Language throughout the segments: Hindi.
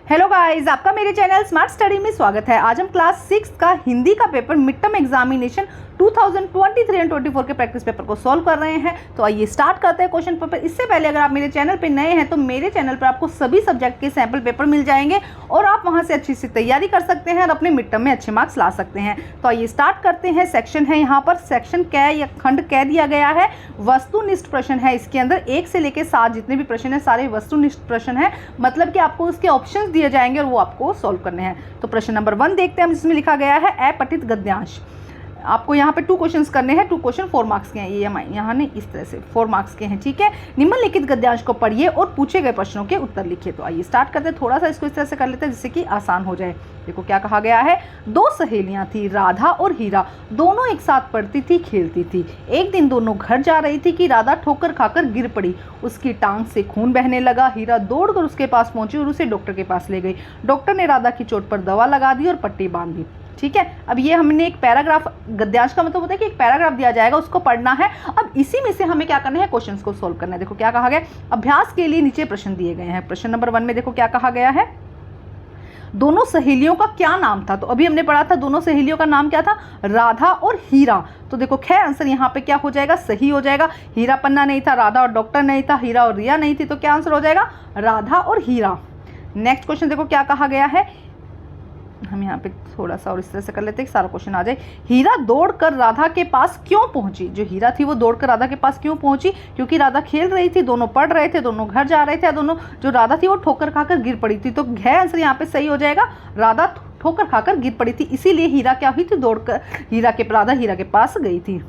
हेलो गाइस, आपका मेरे चैनल स्मार्ट स्टडी में स्वागत है। आज हम क्लास 6 का हिंदी का paper mid term examination 2023 and 24 के प्रैक्टिस पेपर को सॉल्व कर रहे हैं। तो आइए स्टार्ट करते हैं क्वेश्चन पेपर। इससे पहले अगर आप मेरे चैनल पे नए हैं तो मेरे चैनल पर आपको सभी सब्जेक्ट के सैंपल पेपर मिल जाएंगे और आप वहां से अच्छी सी तैयारी कर सकते हैं और अपने मिड टर्म में अच्छे मार्क्स ला सकते हैं। तो आइए स्टार्ट करते हैं। सेक्शन है यहाँ पर सेक्शन कै या खंड कै दिया गया है। वस्तुनिष्ठ प्रश्न है। इसके अंदर 1 से लेकर 7 जितने भी प्रश्न है सारे वस्तुनिष्ठ प्रश्न है, मतलब कि आपको उसके ऑप्शंस दिए जाएंगे और वो आपको सॉल्व करने हैं। तो प्रश्न नंबर 1 देखते हैं हम, जिसमें लिखा गया है अपठित गद्यांश। आपको यहाँ पे 2 क्वेश्चंस करने हैं। 2 क्वेश्चन 4 मार्क्स के हैं। ये यहाँ ने इस तरह से 4 मार्क्स के हैं, ठीक है। निम्नलिखित गद्यांश को पढ़िए और पूछे गए प्रश्नों के उत्तर लिखिए। तो आइए स्टार्ट करते हैं। थोड़ा सा इसको इस तरह से कर लेते हैं जिससे कि आसान हो जाए। देखो क्या कहा गया है। 2 सहेलियां थी, राधा और हीरा। दोनों एक साथ पढ़ती थी, खेलती थी। एक दिन दोनों घर जा रही थी कि राधा ठोकर खाकर गिर पड़ी। उसकी टांग से खून बहने लगा। हीरा दौड़कर उसके पास पहुंची और उसे डॉक्टर के पास ले गई। डॉक्टर ने राधा की चोट पर दवा लगा दी और पट्टी बांध दी, ठीक है। अब ये हमने एक पैराग्राफ, गद्यांश का मतलब होता है कि एक पैराग्राफ दिया जाएगा, उसको पढ़ना है। अब इसी में से हमें क्या करना है, क्वेश्चंस को सोल्व करना है। देखो क्या कहा गया। अभ्यास के लिए नीचे प्रश्न दिए गए हैं। प्रश्न नंबर 1 में देखो क्या कहा गया है। दोनों सहेलियों का क्या नाम था। तो अभी हमने पढ़ा था दोनों सहेलियों का नाम क्या था, राधा और हीरा। तो देखो ख आंसर यहाँ पे क्या हो जाएगा, सही हो जाएगा। हीरा पन्ना नहीं था, राधा और डॉक्टर नहीं था, हीरा और रिया नहीं थी, तो क्या आंसर हो जाएगा, राधा और हीरा। नेक्स्ट क्वेश्चन देखो क्या कहा गया है। हम यहाँ पे थोड़ा सा और इस तरह से कर लेते हैं कि सारा क्वेश्चन आ जाए। हीरा दौड़कर राधा के पास क्यों पहुंची। जो हीरा थी वो दौड़कर राधा के पास क्यों पहुंची, क्योंकि राधा खेल रही थी, दोनों पढ़ रहे थे, दोनों घर जा रहे थे, दोनों जो राधा थी वो ठोकर खाकर गिर पड़ी थी। तो घ आंसर यहाँ पे सही हो जाएगा, राधा ठोकर खाकर गिर पड़ी थी, इसीलिए हीरा क्या हुई थी, दौड़कर राधा हीरा के पास गई थी।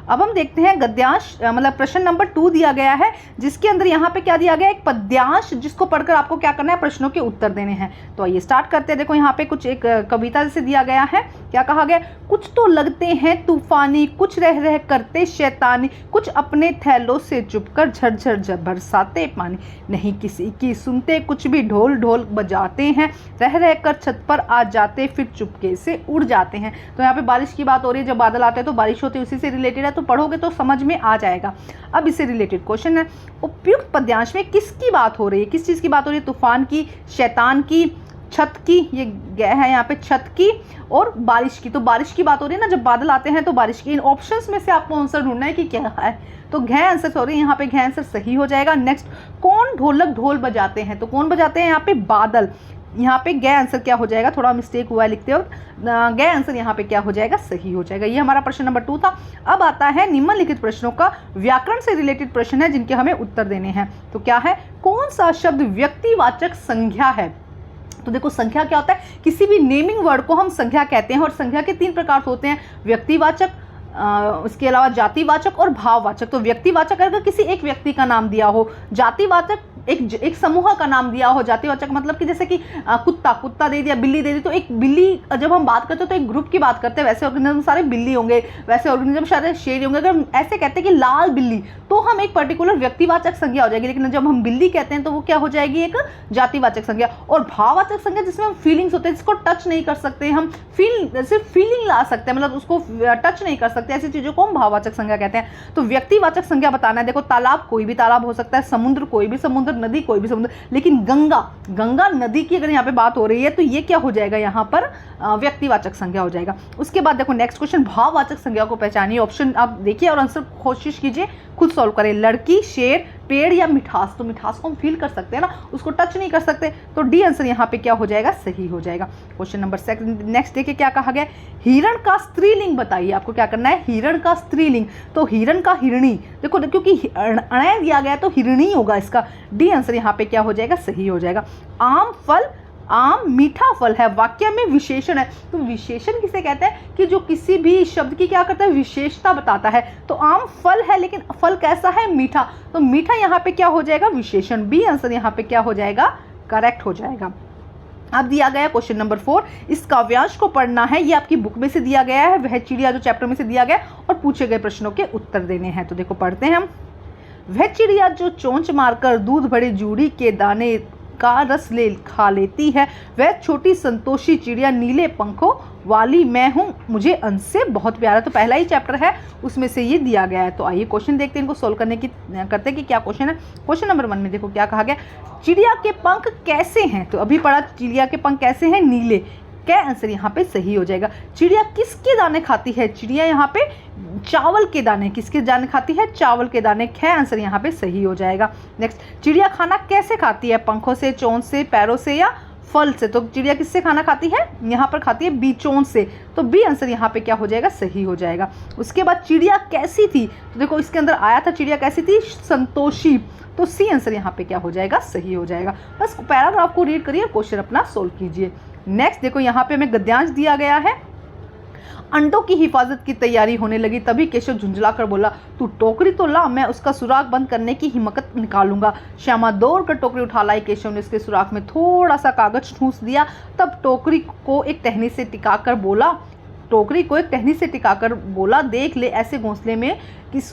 अब हम देखते हैं गद्यांश, मतलब प्रश्न नंबर 2 दिया गया है, जिसके अंदर यहाँ पे क्या दिया गया, एक पद्यांश, जिसको पढ़कर आपको क्या करना है, प्रश्नों के उत्तर देने हैं। तो आइए स्टार्ट करते हैं। देखो यहाँ पे कुछ एक कविता जैसे दिया गया है। क्या कहा गया, कुछ तो लगते हैं तूफानी, कुछ रह रह करते शैतानी, कुछ अपने थैलों से चुपकर झरझर बरसाते पानी, नहीं किसी की सुनते, कुछ भी ढोल ढोल बजाते हैं, रह रह कर छत पर आ जाते, फिर चुपके से उड़ जाते हैं। तो यहाँ पे बारिश की बात हो रही है, जब बादल आते हैं तो बारिश होती है, उसी से रिलेटेड है, तो पढ़ोगे तो समझ में आ जाएगा। अब इससे रिलेटेड क्वेश्चन है, उपयुक्त पद्यांश में किसकी बात हो रही है, किस चीज की बात हो रही है, तूफान की, शैतान की, छत की, ये गया है यहाँ पे छत की, और बारिश की। तो बारिश की बात हो रही है ना, जब बादल आते हैं तो बारिश की। इन ऑप्शंस में से आपको आंसर ढूंढना है कि क्या है। तो घ आंसर, सॉरी यहाँ पे घ आंसर सही हो जाएगा। नेक्स्ट, कौन ढोलक ढोल बजाते हैं। तो कौन बजाते हैं यहाँ पे, बादल। यहाँ पे ग आंसर क्या हो जाएगा, थोड़ा मिस्टेक हुआ है लिखते वक्त, ग आंसर यहाँ पे क्या हो जाएगा, सही हो जाएगा। ये हमारा प्रश्न नंबर 2 था। अब आता है निम्नलिखित प्रश्नों का व्याकरण से रिलेटेड प्रश्न है, जिनके हमें उत्तर देने हैं। तो क्या है, कौन सा शब्द व्यक्तिवाचक संज्ञा है। तो देखो संख्या क्या होता है, किसी भी नेमिंग वर्ड को हम संख्या कहते हैं, और संख्या के 3 प्रकार होते हैं, व्यक्तिवाचक, उसके अलावा जातिवाचक और भाववाचक। तो व्यक्तिवाचक अगर किसी एक व्यक्ति का नाम दिया हो, जातिवाचक एक समूह का नाम दिया हो। जातिवाचक मतलब कि जैसे कि कुत्ता दे दिया, बिल्ली दे दी, तो एक बिल्ली, जब हम बात करते हैं तो एक ग्रुप की बात करते हैं, वैसे ऑर्गेनिज्म सारे बिल्ली होंगे, वैसे ऑर्गेनिज्म सारे शेर होंगे। अगर हम ऐसे कहते हैं कि लाल बिल्ली, तो हम एक पर्टिकुलर व्यक्तिवाचक संज्ञा हो जाएगी, लेकिन जब हम बिल्ली कहते हैं तो वो क्या हो जाएगी, एक जातिवाचक संज्ञा। और भाववाचक संज्ञा जिसमें हम फीलिंग्स होते हैं, जिसको टच नहीं कर सकते, हम सिर्फ फीलिंग ला सकते हैं, मतलब उसको टच नहीं कर सकते, ऐसी चीजों को हम भाववाचक संज्ञा कहते हैं। तो व्यक्तिवाचक संज्ञा बताना है। देखो तालाब, कोई भी तालाब हो सकता है, समुद्र, कोई भी समुद्र, नदी, कोई भी समुद्र, लेकिन गंगा नदी की अगर यहाँ पे बात हो रही है तो ये क्या हो जाएगा, यहाँ पर व्यक्तिवाचक संज्ञा हो जाएगा। उसके बाद देखो नेक्स्ट क्वेश्चन, भाववाचक संज्ञा को पहचानिए। ऑप्शन आप देखिए और आंसर कोशिश कीजिए खुद सॉल्व करें। लड़की, शेर, पेड़ या मिठास। तो मिठास को हम फील कर सकते हैं ना, उसको टच नहीं कर सकते, तो डी आंसर यहाँ पे क्या हो जाएगा, सही हो जाएगा। क्वेश्चन नंबर 2 नेक्स्ट देखिए क्या कहा गया, हिरण का स्त्रीलिंग बताइए। आपको क्या करना है, हिरण का स्त्रीलिंग। तो हिरण का हिरणी, देखो क्योंकि अणय दिया गया तो हिरणी होगा इसका, डी आंसर यहाँ पे क्या हो जाएगा, सही हो जाएगा। आम फल, आम मीठा फल है, वाक्य में विशेषण है। तो विशेषण किसे कहते हैं, कि जो किसी भी शब्द की क्या करता है, विशेषता बताता है। तो आम फल है, लेकिन फल कैसा है, मीठा। तो मीठा यहाँ पे क्या हो जाएगा, विशेषण। बी आंसर यहाँ पे क्या हो जाएगा, करेक्ट हो जाएगा। अब दिया गया क्वेश्चन नंबर 4, इस काव्यांश को पढ़ना है। ये आपकी बुक में से दिया गया है, वह चिड़िया जो चैप्टर में से दिया गया, और पूछे गए प्रश्नों के उत्तर देने हैं। तो देखो पढ़ते हैं हम। वह चिड़िया जो चोंच मारकर दूध भरे जूड़ी के दाने का रस ले खा लेती है, वह छोटी संतोषी चिड़िया नीले पंखों वाली मैं हूँ, मुझे अंश से बहुत प्यारा। तो पहला ही चैप्टर है उसमें से ये दिया गया है। तो आइए क्वेश्चन देखते हैं, इनको सोल्व करने की करते हैं कि क्या क्वेश्चन है। क्वेश्चन नंबर 1 में देखो क्या कहा गया, चिड़िया के पंख कैसे हैं। तो अभी पढ़ा चिड़िया के पंख कैसे हैं, नीले। क्या आंसर यहाँ पे सही हो जाएगा। चिड़िया किसके दाने खाती है, चिड़िया यहाँ पे चावल के दाने, किसके दाने खाती है, चावल के दाने। क्या आंसर यहाँ पे सही हो जाएगा। नेक्स्ट, चिड़िया खाना कैसे खाती है, पंखों से, चोंच से, पैरों से या फल से। तो चिड़िया किससे खाना खाती है, यहाँ पर खाती है बीचों से। तो बी आंसर यहाँ पे क्या हो जाएगा, सही हो जाएगा। उसके बाद चिड़िया कैसी थी, तो देखो इसके अंदर आया था चिड़िया कैसी थी, संतोषी। तो सी आंसर यहाँ पे क्या हो जाएगा, सही हो जाएगा। बस पैराग्राफ को रीड करिए, क्वेश्चन अपना सोल्व कीजिए। नेक्स्ट देखो यहाँ पे हमें गद्यांश दिया गया है। अंडों की हिफाजत की तैयारी होने लगी, तभी केशव झुंझला कर बोला, तू टोकरी तो ला, मैं उसका सुराख बंद करने की हिम्मत निकालूंगा। श्यामा दौड़ कर टोकरी उठा लाई। केशव ने उसके सुराख में थोड़ा सा कागज ठूंस दिया, तब टोकरी को एक टहनी से टिकाकर बोला, देख ले ऐसे घोंसले में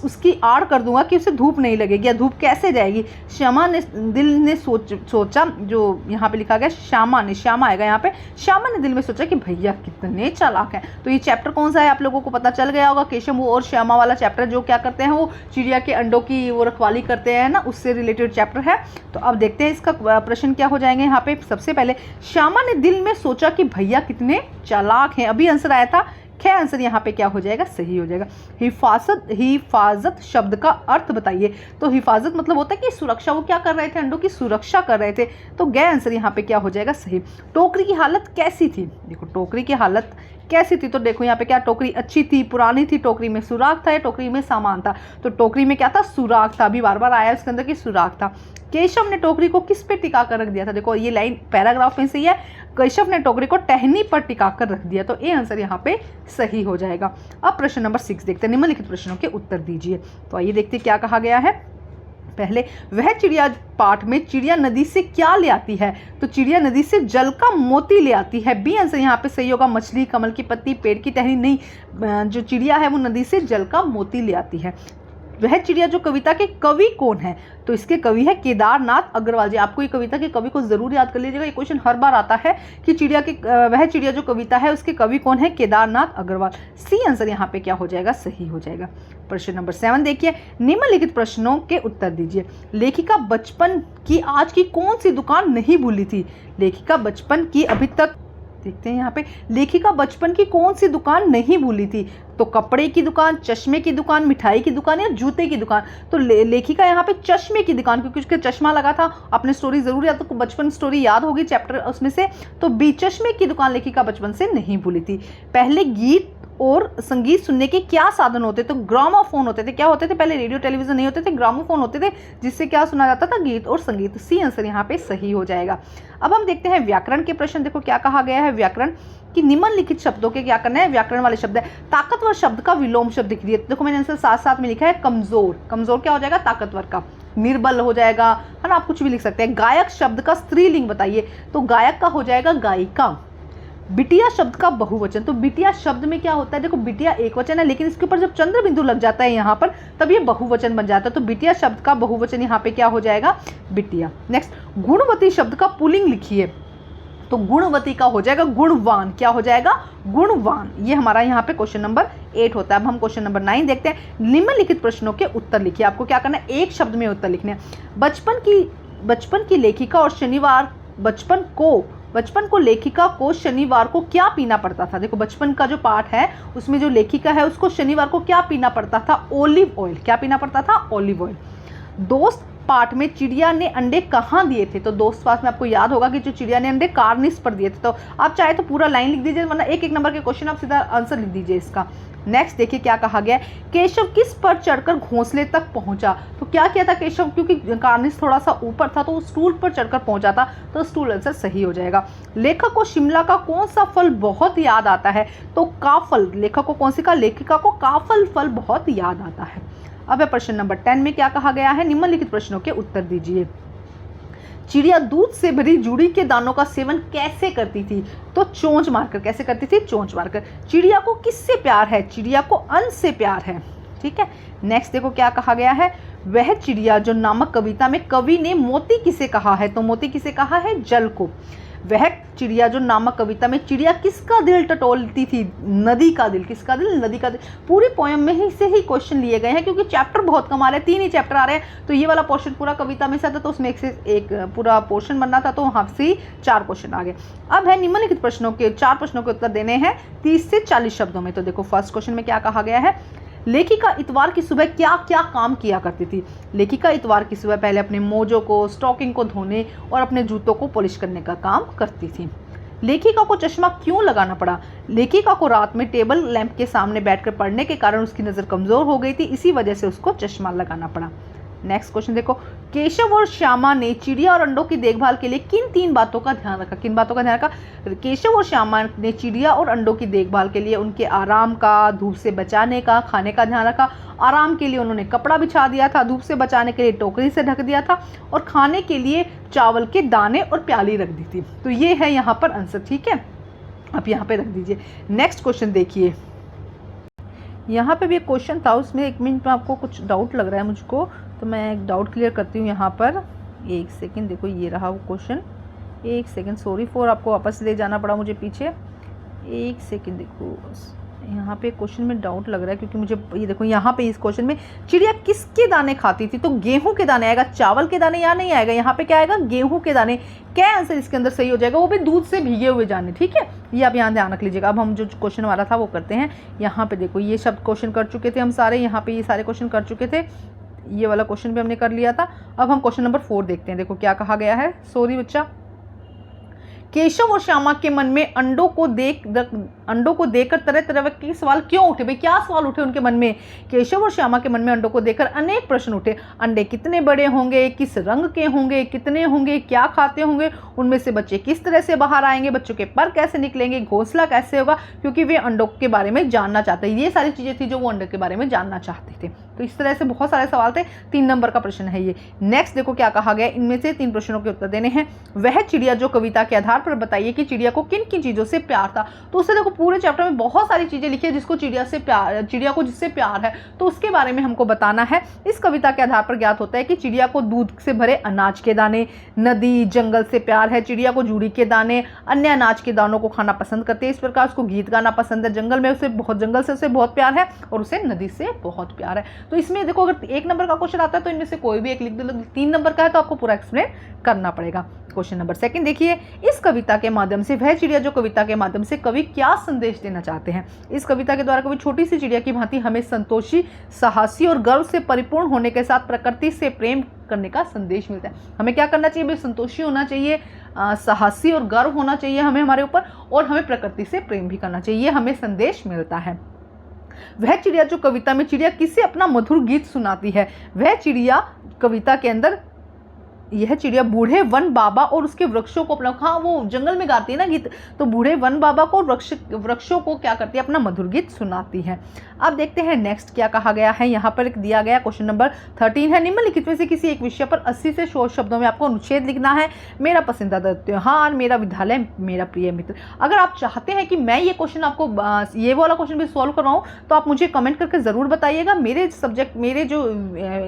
उसकी आड़ कर दूंगा कि उसे धूप नहीं लगेगी। या धूप कैसे जाएगी। श्यामा ने दिल ने सोचा, जो यहाँ पे लिखा गया श्यामा आएगा यहाँ पे। श्यामा ने दिल में सोचा कि भैया कितने चालाक हैं। तो ये चैप्टर कौन सा है आप लोगों को पता चल गया होगा, केशव और श्यामा वाला चैप्टर, जो क्या करते हैं वो चिड़िया के अंडों की वो रखवाली करते हैं ना, उससे रिलेटेड चैप्टर है। तो अब देखते हैं इसका प्रश्न क्या हो जाएंगे यहाँ पे। सबसे पहले श्यामा ने दिल में सोचा कि भैया कितने चालाक हैं, अभी आंसर आया था। क्या आंसर यहाँ पे क्या हो जाएगा, सही हो जाएगा। हिफाजत शब्द का अर्थ बताइए। तो हिफाजत मतलब होता है कि सुरक्षा, वो क्या कर रहे थे, अंडों की सुरक्षा कर रहे थे। तो गए आंसर यहाँ पे क्या हो जाएगा, सही। टोकरी की हालत कैसी थी, देखो टोकरी की हालत कैसी थी। तो देखो यहाँ पे क्या, टोकरी अच्छी थी, पुरानी थी, टोकरी में सुराख था या टोकरी में सामान था। तो टोकरी में क्या था, सुराख था। अभी बार बार आया उसके अंदर कि सुराख था। केशव ने टोकरी को किस पे टिका कर रख दिया था, देखो ये लाइन पैराग्राफ में से ही है। केशव ने टोकरी को टहनी पर टिका कर रख दिया। तो ए आंसर यहाँ पे सही हो जाएगा। अब प्रश्न नंबर 6 देखते हैं, निम्नलिखित प्रश्नों के उत्तर दीजिए। तो आइए देखते हैं क्या कहा गया है। पहले, वह चिड़िया पाठ में चिड़िया नदी से क्या ले आती है। तो चिड़िया नदी से जल का मोती ले आती है। बी आंसर यहाँ पे सही होगा। मछली, कमल की पत्ती, पेड़ की टहनी नहीं, जो चिड़िया है वो नदी से जल का मोती ले आती है। वह चिड़िया जो कविता के कवि कौन है, तो इसके कवि है केदारनाथ अग्रवाल जी। आपको ये कविता के कवि को जरूर याद कर लीजिएगा, ये क्वेश्चन हर बार आता है कि वह चिड़िया जो कविता है उसके कवि कौन है, केदारनाथ अग्रवाल। सी आंसर यहाँ पे क्या हो जाएगा, सही हो जाएगा। प्रश्न नंबर 7 देखिए, निम्नलिखित प्रश्नों के उत्तर दीजिए। लेखिका बचपन की आज की कौन सी दुकान नहीं भूली थी। लेखिका बचपन की अभी तक, देखते हैं यहाँ पे, लेखिका बचपन की कौन सी दुकान नहीं भूली थी। तो कपड़े की दुकान, चश्मे की दुकान, मिठाई की दुकान या जूते की दुकान। तो लेखिका यहाँ पे चश्मे की दुकान, क्योंकि उसके चश्मा लगा था। आपने स्टोरी जरूर याद, तो बचपन स्टोरी याद होगी चैप्टर उसमें से। तो बी, चश्मे की दुकान लेखिका बचपन से नहीं भूली थी। पहले गीत और संगीत सुनने के क्या साधन होते, तो ग्रामोफोन होते थे। क्या होते थे, पहले रेडियो टेलीविजन नहीं होते थे, ग्रामोफोन होते थे, जिससे क्या सुना जाता था, गीत और संगीत। सी आंसर यहाँ पे सही हो जाएगा। अब हम देखते हैं व्याकरण के प्रश्न। देखो क्या कहा गया है, व्याकरण कि निम्नलिखित शब्दों के क्या करना है, व्याकरण वाले शब्द है। ताकतवर शब्द का विलोम शब्द लिख दिया। देखो मैंने आंसर साथ साथ में लिखा है, कमजोर। कमजोर क्या हो जाएगा, ताकतवर का। निर्बल हो जाएगा, है ना, आप कुछ भी लिख सकते हैं। गायक शब्द का स्त्रीलिंग बताइए। तो गायक का हो जाएगा गायिका। बिटिया शब्द का बहुवचन। तो बिटिया शब्द में क्या होता है, देखो बिटिया एक वचन है, लेकिन इसके ऊपर जब चंद्र बिंदु लग जाता है यहाँ पर, तब ये बहुवचन बन जाता है। तो बिटिया शब्द का बहुवचन यहाँ पे क्या हो जाएगा, बिटिया। नेक्स्ट, गुणवती शब्द का पुल्लिंग लिखिए। तो गुणवती का हो जाएगा गुणवान। क्या हो जाएगा, गुणवान। ये हमारा यहाँ पे क्वेश्चन नंबर 8 होता है। अब हम क्वेश्चन नंबर 9 देखते हैं। निम्नलिखित प्रश्नों के उत्तर लिखिए। आपको क्या करना है, एक शब्द में उत्तर लिखने हैं। बचपन की लेखिका और शनिवार, बचपन को लेखिका को शनिवार को क्या पीना पड़ता था। देखो बचपन का जो पाठ है उसमें जो लेखिका है उसको शनिवार को क्या पीना पड़ता था, ओलिव ऑयल। क्या पीना पड़ता था, ओलिव ऑयल। दोस्त पाठ में चिड़िया ने अंडे कहाँ दिए थे। तो दोस्त पाठ में आपको याद होगा कि जो चिड़िया ने अंडे कार्निस पर दिए थे। तो आप चाहे तो पूरा लाइन लिख दीजिए, वरना एक नंबर के क्वेश्चन आप सीधा आंसर लिख दीजिए इसका। नेक्स्ट देखिए क्या कहा गया है, केशव किस पर चढ़कर घोंसले तक पहुंचा। तो क्या किया था केशव, क्योंकि कार्निस थोड़ा सा ऊपर था तो वो स्टूल पर चढ़कर पहुंचा था। तो स्टूल आंसर सही हो जाएगा। लेखक को शिमला का कौन सा फल बहुत याद आता है। तो काफल। लेखक को कौन सी का, लेखिका को काफल फल बहुत याद आता है। अब प्रश्न नंबर 10 में क्या कहा गया है, निम्नलिखित प्रश्नों के उत्तर दीजिए। चिड़िया दूध से भरी जूड़ी के दानों का सेवन कैसे करती थी। तो चोंच मारकर। कैसे करती थी, चोंच मारकर। चिड़िया को किससे प्यार है, चिड़िया को अन्न से प्यार है। ठीक है। नेक्स्ट देखो क्या कहा गया है, वह चिड़िया जो नामक कविता में कवि ने मोती किसे कहा है, तो मोती किसे कहा है, जल को। वह चिड़िया जो नामक कविता में चिड़िया किसका दिल टटोलती थी, नदी का दिल। किसका दिल, नदी का दिल। पूरी पोयम में ही से ही क्वेश्चन लिए गए हैं, क्योंकि चैप्टर बहुत कम आ रहे हैं, 3 ही चैप्टर आ रहे हैं, तो ये वाला पोर्शन पूरा कविता में से था, तो उसमें एक से एक पूरा पोर्शन बनना था, तो वहाँ से ही 4 क्वेश्चन आ गए। अब है निम्नलिखित प्रश्नों के 4 प्रश्नों के उत्तर देने हैं 30 से 40 शब्दों में। तो देखो फर्स्ट क्वेश्चन में क्या कहा गया है, लेखिका इतवार की सुबह क्या क्या काम किया करती थी। लेखिका इतवार की सुबह पहले अपने मोजों को, स्टॉकिंग को धोने और अपने जूतों को पॉलिश करने का काम करती थी। लेखिका को चश्मा क्यों लगाना पड़ा। लेखिका को रात में टेबल लैंप के सामने बैठकर पढ़ने के कारण उसकी नज़र कमज़ोर हो गई थी, इसी वजह से उसको चश्मा लगाना पड़ा। नेक्स्ट क्वेश्चन देखो, केशव और श्यामा ने चिड़िया और अंडों की देखभाल के लिए किन 3 बातों का ध्यान रखा। किन बातों का ध्यान रखा, केशव और श्यामा ने चिड़िया और अंडों की देखभाल के लिए उनके आराम का, धूप से बचाने का, खाने का ध्यान रखा। आराम के लिए उन्होंने कपड़ा बिछा दिया था, धूप से बचाने के लिए टोकरी से ढक दिया था, और खाने के लिए चावल के दाने और प्याली रख दी थी। तो ये है यहाँ पर आंसर, ठीक है, आप यहाँ पे रख दीजिए। नेक्स्ट क्वेश्चन देखिए, यहाँ पे भी एक क्वेश्चन था, उसमें 1 मिनट में आपको कुछ डाउट लग रहा है मुझको, तो मैं एक डाउट क्लियर करती हूँ यहाँ पर। 1 सेकेंड, देखो ये रहा वो क्वेश्चन। 1 सेकेंड, सॉरी फॉर, आपको वापस ले जाना पड़ा मुझे पीछे। 1 सेकेंड, देखो यहाँ पे क्वेश्चन में डाउट लग रहा है, क्योंकि मुझे ये देखो यहाँ पे इस क्वेश्चन में चिड़िया किसके दाने खाती थी, तो गेहूं के दाने आएगा, चावल के दाने यहाँ नहीं आएगा, यहाँ पे क्या आएगा, गेहूं के दाने। क्या आंसर इसके अंदर सही हो जाएगा, वो भी दूध से भीगे हुए दाने, ठीक है, ये आप यहाँ ध्यान रख लीजिएगा। अब हम जो क्वेश्चन वाला था वो करते हैं। यहाँ पे देखो ये शब्द क्वेश्चन कर चुके थे हम सारे, यहाँ पे ये सारे क्वेश्चन कर चुके थे, ये वाला क्वेश्चन भी हमने कर लिया था। अब हम क्वेश्चन नंबर 4 देखते हैं। देखो क्या कहा गया है, सॉरी बच्चा, केशव और श्यामा के मन में अंडों को देखकर तरह तरह के सवाल क्यों उठे। भाई क्या सवाल उठे उनके मन में, केशव और श्यामा के मन में अंडों को देखकर अनेक प्रश्न उठे। अंडे कितने बड़े होंगे, किस रंग के होंगे, कितने होंगे, क्या खाते होंगे, उनमें से बच्चे किस तरह से बाहर आएंगे, बच्चों के पर कैसे निकलेंगे, घोंसला कैसे होगा, क्योंकि वे अंडों के बारे में जानना चाहते हैं। ये सारी चीज़ें थी जो वो अंडों के बारे में जानना चाहते थे। तो इस तरह से बहुत सारे सवाल थे, 3 नंबर का प्रश्न है ये। नेक्स्ट देखो क्या कहा गया, इनमें से 3 प्रश्नों के उत्तर देने हैं। वह चिड़िया जो कविता के आधार पर बताइए कि चिड़िया को किन किन चीज़ों से प्यार था। तो उससे देखो पूरे चैप्टर में बहुत सारी चीज़ें लिखी है जिसको चिड़िया को जिससे प्यार है, तो उसके बारे में हमको बताना है। इस कविता के आधार पर ज्ञात होता है कि चिड़िया को दूध से भरे अनाज के दाने, नदी, जंगल से प्यार है। चिड़िया को जूड़ी के दाने, अन्य अनाज के दानों को खाना पसंद करते हैं। इस प्रकार उसको गीत गाना पसंद है। जंगल से उसे बहुत प्यार है, और उसे नदी से बहुत प्यार है। तो इसमें देखो अगर 1 नंबर का क्वेश्चन आता है तो इनमें से कोई भी एक लिख दो। 3 नंबर का है तो आपको पूरा एक्सप्लेन करना पड़ेगा। क्वेश्चन नंबर 2 देखिए, इस कविता के माध्यम से वह चिड़िया जो कविता के माध्यम से कवि क्या संदेश देना चाहते हैं। इस कविता के द्वारा कवि छोटी सी चिड़िया की भांति हमें संतोषी, साहसी और गर्व से परिपूर्ण होने के साथ प्रकृति से प्रेम करने का संदेश मिलता है। हमें क्या करना चाहिए, संतोषी होना चाहिए, साहसी और गर्व होना चाहिए हमें हमारे ऊपर, और हमें प्रकृति से प्रेम भी करना चाहिए, ये हमें संदेश मिलता है। वह चिड़िया जो कविता में चिड़िया किसे अपना मधुर गीत सुनाती है। वह चिड़िया कविता के अंदर, यह चिड़िया बूढ़े वन बाबा और उसके वृक्षों को अपना, हाँ वो जंगल में गाती है ना गीत, तो बूढ़े वन बाबा को वृक्षों को क्या करती है, अपना मधुर गीत सुनाती है। अब देखते हैं नेक्स्ट क्या कहा गया है। यहाँ पर दिया गया क्वेश्चन नंबर 13 है, निम्नलिखित में से किसी एक विषय पर 80 से 100 शब्दों में आपको अनुच्छेद लिखना है। मेरा पसंदीदा त्योहार, मेरा विद्यालय, मेरा प्रिय मित्र। अगर आप चाहते हैं कि मैं ये क्वेश्चन आपको ये वाला क्वेश्चन भी सॉल्व करवाऊँ तो आप मुझे कमेंट करके ज़रूर बताइएगा। मेरे जो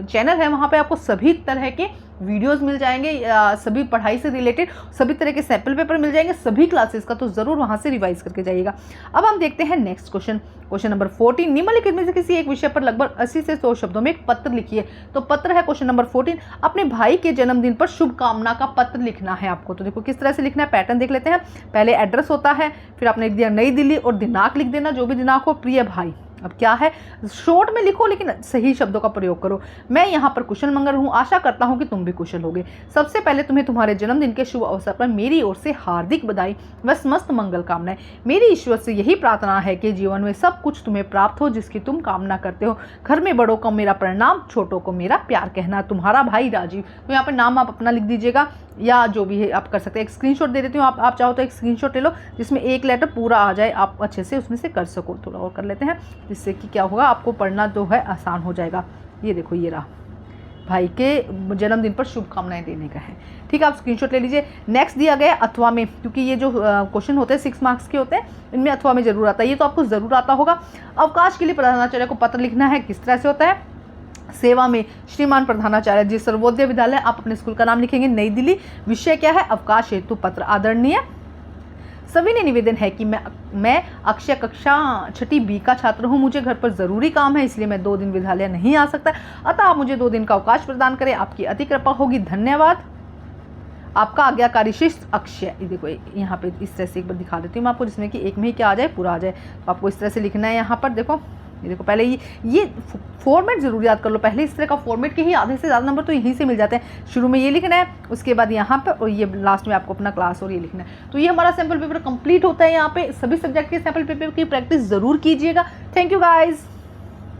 चैनल है वहाँ पर आपको सभी तरह के वीडियोस मिल जाएंगे, सभी पढ़ाई से रिलेटेड सभी तरह के सैंपल पेपर मिल जाएंगे सभी क्लासेस का, तो ज़रूर वहाँ से रिवाइज करके जाइएगा। अब हम देखते हैं नेक्स्ट क्वेश्चन नंबर 14, निम्नलिखित में से किसी एक विषय पर लगभग 80 से 100 शब्दों में एक पत्र लिखिए। तो पत्र है क्वेश्चन नंबर 14, अपने भाई के जन्मदिन पर शुभकामना का पत्र लिखना है आपको। तो देखो किस तरह से लिखना है, पैटर्न देख लेते हैं। पहले एड्रेस होता है, फिर आपने लिख दिया नई दिल्ली और दिनांक लिख देना, जो भी दिनांक हो, प्रिय भाई। अब क्या है, शॉर्ट में लिखो लेकिन सही शब्दों का प्रयोग करो। मैं यहाँ पर कुशल मंगल हूँ, आशा करता हूँ कि तुम भी कुशल होगे। सबसे पहले तुम्हें तुम्हारे जन्मदिन के शुभ अवसर पर मेरी ओर से हार्दिक बधाई व समस्त मंगल कामनाएं। मेरी ईश्वर से यही प्रार्थना है कि जीवन में सब कुछ तुम्हें प्राप्त हो जिसकी तुम कामना करते हो। घर में बड़ों को मेरा प्रणाम, छोटों को मेरा प्यार कहना, तुम्हारा भाई राजीव। तो यहाँ पर नाम आप अपना लिख दीजिएगा या जो भी है आप कर सकते हैं। एक स्क्रीनशॉट दे देती हूँ, आप चाहो तो एक स्क्रीनशॉट ले लो जिसमें एक लेटर पूरा आ जाए, आप अच्छे से उसमें से कर सको। थोड़ा और कर लेते हैं जिससे कि क्या होगा, आपको पढ़ना जो है आसान हो जाएगा। ये देखो ये रहा, भाई के जन्मदिन पर शुभकामनाएं देने का है। ठीक है, आप स्क्रीनशॉट ले लीजिए। नेक्स्ट दिया गया अथवा में, क्योंकि ये जो क्वेश्चन होते हैं 6 मार्क्स के होते हैं, इनमें अथवा में जरूर आता है, ये तो आपको ज़रूर आता होगा। अवकाश के लिए प्रधानाचार्य को पत्र लिखना है, किस तरह से होता है, सेवा में श्रीमान प्रधानाचार्य जी, सर्वोदय विद्यालय। आप अपने स्कूल का नाम लिखेंगे, नई दिल्ली। विषय क्या है? अवकाश हेतु पत्र। आदरणीय सभी ने निवेदन है कि मैं अक्षय कक्षा 6ठी B का छात्र हूँ, मुझे घर पर ज़रूरी काम है, इसलिए मैं 2 दिन विद्यालय नहीं आ सकता, अतः आप मुझे 2 दिन का अवकाश प्रदान करें, आपकी अति कृपा होगी, धन्यवाद। आपका आज्ञाकारी शिष्य अक्षय। ये देखो यहाँ पे इस तरह से एक बार दिखा देती हूँ मैं आपको, जिसमें कि एक में ही क्या आ जाए, पूरा आ जाए। तो आपको इस तरह से लिखना है यहाँ पर। देखो ये देखो, पहले ये फॉर्मेट जरूर याद कर लो। पहले इस तरह का फॉर्मेट के ही आधे से ज़्यादा नंबर तो यहीं से मिल जाते हैं। शुरू में ये लिखना है, उसके बाद यहाँ पर, और ये लास्ट में आपको अपना क्लास और ये लिखना है। तो ये हमारा सैम्पल पेपर कंप्लीट होता है। यहाँ पे सभी सब्जेक्ट के सैम्पल पेपर की प्रैक्टिस ज़रूर कीजिएगा। Thank you guys.